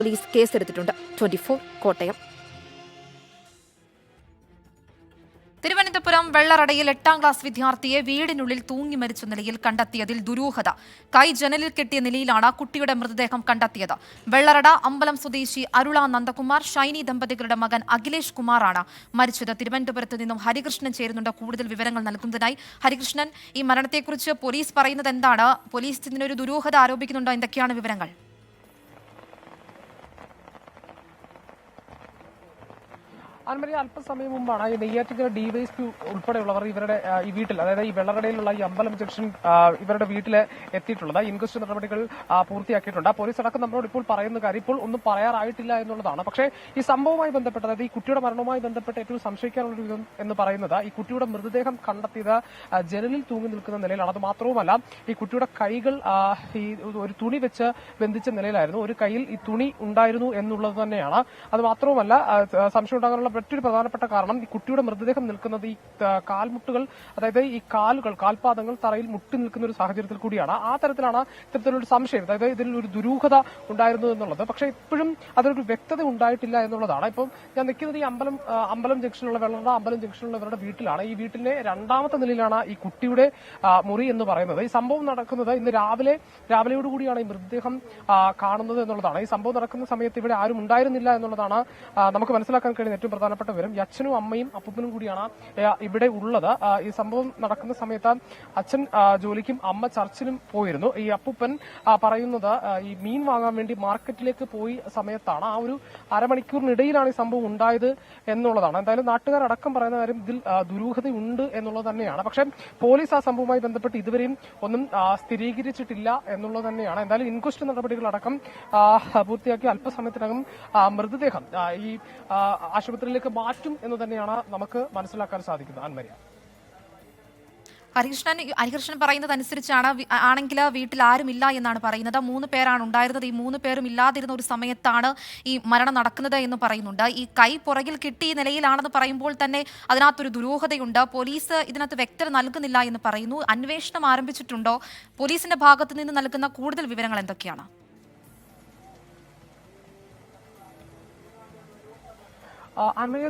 Police കേസെടുത്തിട്ടുണ്ട്. 24 Kottayam. Thiruvananthapuram വെള്ളറടയിൽ 8ാം class വിദ്യാർത്ഥിയെ വീടിനുള്ളിൽ തൂങ്ങി മരിച്ച നിലയിൽ കണ്ടെത്തിയതിൽ ദുരൂഹത. കൈ ജനലിൽ കെട്ടിയ നിലയിലാണ് കുട്ടിയുടെ മൃതദേഹം കണ്ടെത്തിയത്. വെള്ളറട അമ്പലം സ്വദേശി അരുള നന്ദകുമാർ, ഷൈനി ദമ്പതികളുടെ മകൻ അഖിലേഷ് കുമാറാണ് മരിച്ചത്. തിരുവനന്തപുരത്ത് നിന്നും ഹരികൃഷ്ണൻ ചേരുന്നുണ്ട് കൂടുതൽ വിവരങ്ങൾ നൽകുന്നതിനായി. ഹരികൃഷ്ണൻ, ഈ മരണത്തെക്കുറിച്ച് പോലീസ് പറയുന്നത് എന്താണ്? പോലീസ് ഇതിനൊരു ദുരൂഹത ആരോപിക്കുന്നുണ്ടോ? എന്തൊക്കെയാണ് വിവരങ്ങൾ? ആൻമരി, അല്പസമയം മുമ്പാണ് ഈ നെയ്യാറ്റിൻകര ഡിവൈഎസ്പി ഉൾപ്പെടെയുള്ളവർ ഇവരുടെ ഈ വീട്ടിൽ, അതായത് ഈ വെള്ളറടയിലുള്ള ഈ അമ്പലം ജംഗ്ഷൻ ഇവരുടെ വീട്ടിൽ എത്തിയിട്ടുള്ളത്. ഇൻക്വസ്റ്റ് നടപടികൾ പൂർത്തിയാക്കിയിട്ടുണ്ട്. പോലീസ് അടക്കം നമ്മളോട് ഇപ്പോൾ പറയുന്ന കാര്യം ഇപ്പോൾ ഒന്നും പറയാറായിട്ടില്ല എന്നുള്ളതാണ്. പക്ഷേ ഈ സംഭവവുമായി ബന്ധപ്പെട്ട്, അതായത് ഈ കുട്ടിയുടെ മരണവുമായി ബന്ധപ്പെട്ട് ഏറ്റവും സംശയിക്കാനുള്ള വിധം എന്ന് പറയുന്നത് ഈ കുട്ടിയുടെ മൃതദേഹം കണ്ടെത്തിയത് ജനലിൽ തൂങ്ങി നിൽക്കുന്ന നിലയിലാണ്. അത് മാത്രവുമല്ല, ഈ കുട്ടിയുടെ കൈകൾ ഈ ഒരു തുണി വെച്ച് ബന്ധിച്ച നിലയിലായിരുന്നു. ഒരു കൈയിൽ ഈ തുണി ഉണ്ടായിരുന്നു എന്നുള്ളത് തന്നെയാണ്. അത് മാത്രവുമല്ല, സംശയം ഉണ്ടാകാനുള്ള മറ്റൊരു പ്രധാനപ്പെട്ട കാരണം ഈ കുട്ടിയുടെ മൃതദേഹം നിൽക്കുന്നത് ഈ കാൽമുട്ടുകൾ, അതായത് ഈ കാൽപാദങ്ങൾ തറയിൽ മുട്ടി നിൽക്കുന്ന ഒരു സാഹചര്യത്തിൽ കൂടിയാണ്. ആ തരത്തിലാണ് ഇത്തരത്തിലൊരു സംശയം, അതായത് ഇതിൽ ഒരു ദുരൂഹത ഉണ്ടായിരുന്നു എന്നുള്ളത്. പക്ഷേ ഇപ്പോഴും അതൊരു വ്യക്തത ഉണ്ടായിട്ടില്ല എന്നുള്ളതാണ്. ഇപ്പം ഞാൻ നിൽക്കുന്നത് ഈ അമ്പലം ജംഗ്ഷനിലുള്ള വെള്ളറട അമ്പലം ജംഗ്ഷനിലുള്ള ഇവരുടെ വീട്ടിലാണ്. ഈ വീട്ടിലെ 2ാമത്തെ നിലയിലാണ് ഈ കുട്ടിയുടെ മുറി എന്ന് പറയുന്നത്. ഈ സംഭവം നടക്കുന്നത് ഇന്ന് രാവിലെയോടുകൂടിയാണ് ഈ മൃതദേഹം കാണുന്നത് എന്നുള്ളതാണ്. ഈ സംഭവം നടക്കുന്ന സമയത്ത് ഇവിടെ ആരും ഉണ്ടായിരുന്നില്ല എന്നുള്ളതാണ് നമുക്ക് മനസ്സിലാക്കാൻ കഴിയുന്ന ഏറ്റവും പ്രധാനപ്പെട്ട വിവരം. ഈ അച്ഛനും അമ്മയും അപ്പൂപ്പനും കൂടിയാണ് ഇവിടെ ഉള്ളത്. ഈ സംഭവം നടക്കുന്ന സമയത്ത് അച്ഛൻ ജോലിക്കും അമ്മ ചർച്ചിലും പോയിരുന്നു. ഈ അപ്പൂപ്പൻ പറയുന്നത് ഈ മീൻ വാങ്ങാൻ വേണ്ടി മാർക്കറ്റിലേക്ക് പോയി സമയത്താണ് ആ ഒരു അരമണിക്കൂറിനിടയിലാണ് ഈ സംഭവം ഉണ്ടായത് എന്നുള്ളതാണ്. എന്തായാലും നാട്ടുകാരടക്കം പറയുന്ന കാര്യം ഇതിൽ ദുരൂഹതയുണ്ട് എന്നുള്ളത് തന്നെയാണ്. പക്ഷേ പോലീസ് ആ സംഭവവുമായി ബന്ധപ്പെട്ട് ഇതുവരെയും ഒന്നും സ്ഥിരീകരിച്ചിട്ടില്ല എന്നുള്ളത് തന്നെയാണ്. എന്തായാലും ഇൻക്വസ്റ്റ് നടപടികളടക്കം പൂർത്തിയാക്കി അല്പസമയത്തിനകം മൃതദേഹം ഈ ആശുപത്രിയിലേക്ക് മാറ്റും എന്ന് തന്നെയാണ് നമുക്ക് മനസ്സിലാക്കാൻ സാധിക്കുന്നത്. ആൻമരിയ, ഹരികൃഷ്ണൻ പറയുന്നത് അനുസരിച്ചാണ് ആണെങ്കിൽ വീട്ടിൽ ആരുമില്ല എന്നാണ് പറയുന്നത്. 3 പേരാണ് ഉണ്ടായിരുന്നത്. ഈ 3 പേരും ഇല്ലാതിരുന്ന ഒരു സമയത്താണ് ഈ മരണം നടക്കുന്നത് എന്ന് പറയുന്നുണ്ട്. ഈ കൈ പുറകിൽ കിട്ടിയ നിലയിലാണെന്ന് പറയുമ്പോൾ തന്നെ അതിനകത്തൊരു ദുരൂഹതയുണ്ട്. പോലീസ് ഇതിനകത്ത് വ്യക്തത നൽകുന്നില്ല എന്ന് പറയുന്നു. അന്വേഷണം ആരംഭിച്ചിട്ടുണ്ടോ? പോലീസിന്റെ ഭാഗത്ത് നിന്ന് നൽകുന്ന കൂടുതൽ വിവരങ്ങൾ എന്തൊക്കെയാണ്?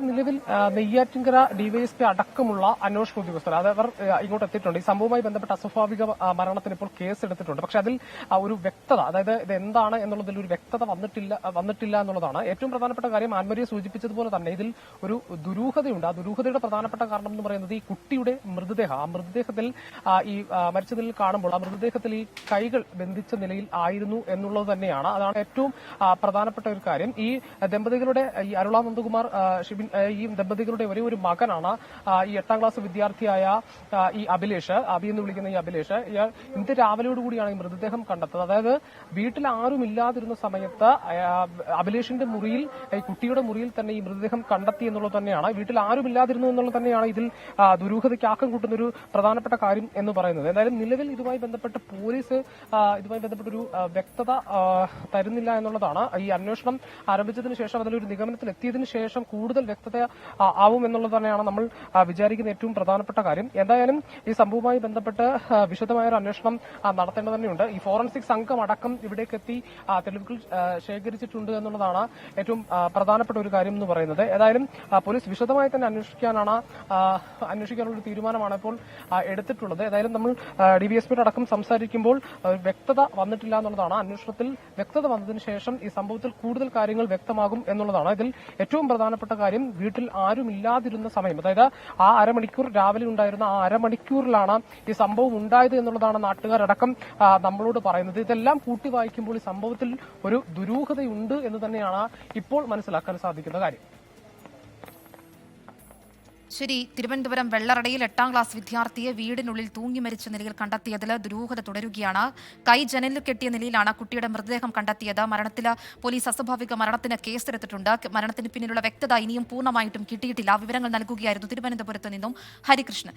നിലവിൽ നെയ്യാറ്റിൻകര ഡിവൈഎസ്പി അടക്കമുള്ള അന്വേഷണ ഉദ്യോഗസ്ഥർ അവർ ഇങ്ങോട്ട് എത്തിയിട്ടുണ്ട്. ഈ സംഭവവുമായി ബന്ധപ്പെട്ട അസ്വാഭാവിക മരണത്തിന് ഇപ്പോൾ കേസെടുത്തിട്ടുണ്ട്. പക്ഷെ അതിൽ ഒരു വ്യക്തത, അതായത് ഇത് എന്താണ് എന്നുള്ളതിൽ ഒരു വ്യക്തത വന്നിട്ടില്ല എന്നുള്ളതാണ് ഏറ്റവും പ്രധാനപ്പെട്ട കാര്യം. ആൻമരിയെ സൂചിപ്പിച്ചതുപോലെ തന്നെ ഇതിൽ ഒരു ദുരൂഹതയുണ്ട്. ആ ദുരൂഹതയുടെ പ്രധാനപ്പെട്ട കാരണം എന്ന് പറയുന്നത് ഈ കുട്ടിയുടെ മൃതദേഹം, ആ മൃതദേഹത്തിൽ ഈ മരിച്ചതിൽ കാണുമ്പോൾ ആ മൃതദേഹത്തിൽ ഈ കൈകൾ ബന്ധിച്ച നിലയിൽ ആയിരുന്നു എന്നുള്ളത് തന്നെയാണ്. അതാണ് ഏറ്റവും പ്രധാനപ്പെട്ട ഒരു കാര്യം. ഈ ദമ്പതികളുടെ ഈ അരുള നന്ദകുമാർ ഷിബിൻ, ഈ ദമ്പതികളുടെ ഒരേ ഒരു മകനാണ് ഈ 8ാം ക്ലാസ് വിദ്യാർത്ഥിയായ ഈ അഭിലേഷ്, അബി എന്ന് വിളിക്കുന്ന ഈ അഭിലേഷ്. ഇന്ന് രാവിലെയോടുകൂടിയാണ് ഈ മൃതദേഹം കണ്ടെത്തുന്നത്. അതായത് വീട്ടിൽ ആരും ഇല്ലാതിരുന്ന സമയത്ത് അഭിലേഷിന്റെ മുറിയിൽ, ഈ കുട്ടിയുടെ മുറിയിൽ തന്നെ ഈ മൃതദേഹം കണ്ടെത്തി എന്നുള്ളത് തന്നെയാണ്. വീട്ടിൽ ആരും ഇല്ലാതിരുന്നു എന്നുള്ളത് തന്നെയാണ് ഇതിൽ ദുരൂഹതയ്ക്ക് ആക്കം കൂട്ടുന്ന ഒരു പ്രധാനപ്പെട്ട കാര്യം എന്ന് പറയുന്നത്. എന്തായാലും നിലവിൽ ഇതുമായി ബന്ധപ്പെട്ട് പോലീസ് ഇതുമായി ബന്ധപ്പെട്ടൊരു വ്യക്തത തരുന്നില്ല എന്നുള്ളതാണ്. ഈ അന്വേഷണം ആരംഭിച്ചതിന് ശേഷം അതിലൊരു നിഗമനത്തിൽ എത്തിയതിനു ശേഷം കൂടുതൽ വ്യക്തത ആവും എന്നുള്ളത് തന്നെയാണ് നമ്മൾ വിചാരിക്കുന്ന ഏറ്റവും പ്രധാനപ്പെട്ട കാര്യം. എന്തായാലും ഈ സംഭവവുമായി ബന്ധപ്പെട്ട് വിശദമായ ഒരു അന്വേഷണം നടത്തേണ്ടത് തന്നെയുണ്ട്. ഈ ഫോറൻസിക് സംഘം അടക്കം ഇവിടേക്ക് എത്തി തെളിവുകൾ ശേഖരിച്ചിട്ടുണ്ട് എന്നുള്ളതാണ് ഏറ്റവും പ്രധാനപ്പെട്ട ഒരു കാര്യം എന്ന് പറയുന്നത്. ഏതായാലും പോലീസ് വിശദമായി തന്നെ അന്വേഷിക്കാനുള്ള ഒരു തീരുമാനമാണ് ഇപ്പോൾ എടുത്തിട്ടുള്ളത്. ഏതായാലും നമ്മൾ ഡിവൈഎസ്പിയുടെ അടക്കം സംസാരിക്കുമ്പോൾ വ്യക്തത വന്നിട്ടില്ല എന്നുള്ളതാണ്. അന്വേഷണത്തിൽ വ്യക്തത വന്നതിന് ശേഷം ഈ സംഭവത്തിൽ കൂടുതൽ കാര്യങ്ങൾ വ്യക്തമാകും എന്നുള്ളതാണ്. ഇതിൽ ഏറ്റവും പ്രധാനപ്പെട്ട കാര്യം, വീട്ടിൽ ആരും ഇല്ലാതിരുന്ന സമയം, അതായത് ആ അരമണിക്കൂർ രാവിലെ ഉണ്ടായിരുന്ന ആ അരമണിക്കൂറിലാണ് ഈ സംഭവം ഉണ്ടായത് എന്നുള്ളതാണ് നാട്ടുകാരടക്കം നമ്മളോട് പറയുന്നത്. ഇതെല്ലാം കൂട്ടി വായിക്കുമ്പോൾ ഈ സംഭവത്തിൽ ഒരു ദുരൂഹതയുണ്ട് എന്ന് തന്നെയാണ് ഇപ്പോൾ മനസ്സിലാക്കാൻ സാധിക്കുന്ന കാര്യം. ശരി, തിരുവനന്തപുരം വെള്ളറടയിൽ 8ാം ക്ലാസ് വിദ്യാർത്ഥിയെ വീടിനുള്ളിൽ തൂങ്ങി മരിച്ച നിലയിൽ കണ്ടെത്തിയതിൽ ദുരൂഹത തുടരുകയാണ്. കൈ ജനലിൽ കെട്ടിയ നിലയിലാണ് കുട്ടിയുടെ മൃതദേഹം കണ്ടെത്തിയത്. മരണത്തിൽ പോലീസ് അസ്വാഭാവിക മരണത്തിന് കേസെടുത്തിട്ടുണ്ട്. മരണത്തിന് പിന്നിലുള്ള വ്യക്തത ഇനിയും പൂർണ്ണമായിട്ടും കിട്ടിയിട്ടില്ല. വിവരങ്ങൾ നൽകുകയായിരുന്നു തിരുവനന്തപുരത്ത് നിന്നും ഹരികൃഷ്ണൻ.